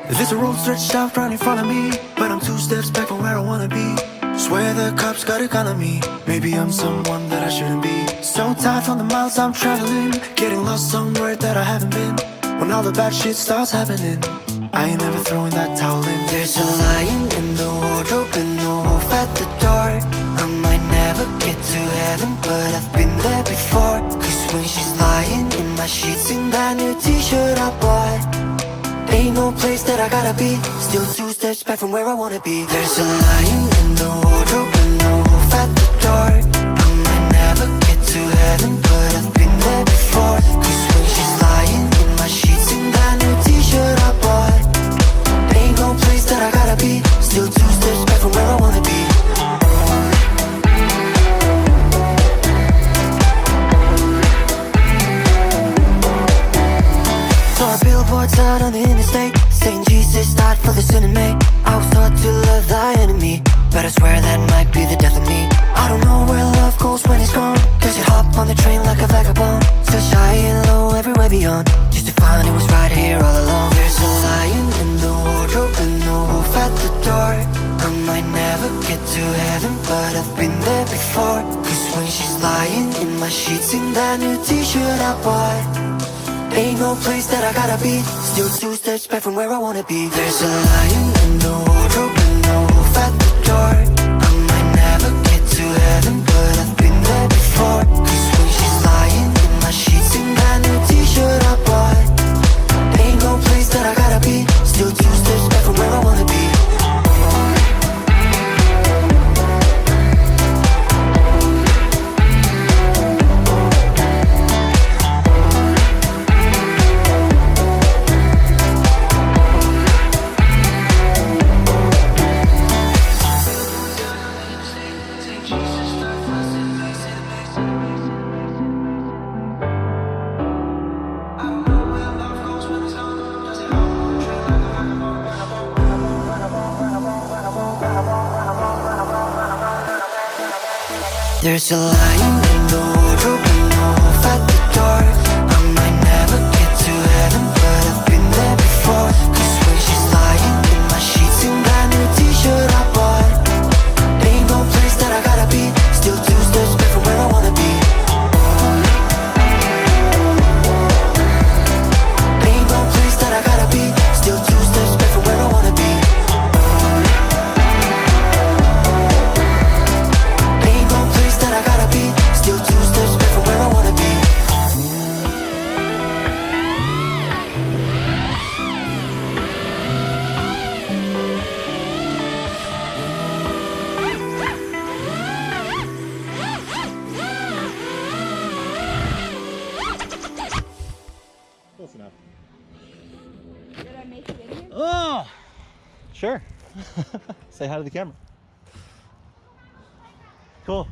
There's a road stretched out right in front of me, but I'm 2 steps back from where I wanna be. Swear the cops got a gun on me. Maybe I'm someone that I shouldn't be. So tired from the miles I'm traveling, getting lost somewhere that I haven't been. When all the bad shit starts happening, I ain't never throwing that towel in. There's a lion in the wardrobe and a wolf at the door. I might never get to heaven, but I've been there before. Cause when she's lying in my sheets in that new t-shirt I bought, ain't no place that I gotta be. Still 2 steps back from where I wanna be. There's a lion in the wardrobe and a wolf at the door. I might never get to heaven, but I've been there before. Cause when she's lying in my sheets in that new t-shirt I bought, ain't no place that I gotta be. Still 2 steps back from where I wanna be. Billboards out on the interstate saying Jesus died for the sin in me. I was taught to love thy enemy, but I swear that might be the death of me. I don't know where love goes when it's gone, cause you hop on the train like a vagabond, so high and low everywhere beyond, just to find it was right here all along. There's a lion in the wardrobe and a wolf at the door. I might never get to heaven, but I've been there before. Cause when she's lying in my sheets in that new t-shirt I bought, ain't no place that I gotta be. Still 2 steps back from where I wanna be. There's a lion in the wardrobe and a wolf at the door. I might never get to heaven, but I've been there before. Cause when she's lying in my sheets in that new t-shirt I bought, ain't no place that I gotta be. Still 2 steps back from where I wanna be. There's a lion in the wardrobe and a wolf at the door. I might never get to heaven, but I've been there before. Cause when she's lying in my sheets in that new t-shirt I bought, ain't no place that I gotta be. Still 2 steps back from where I wanna be. Ain't no place that I gotta be. Still 2 steps back from where I wanna be. That I gotta be, still 2 steps back from where I wanna be. Close enough. Did I make it in here? Oh, sure. Say hi to the camera. Cool.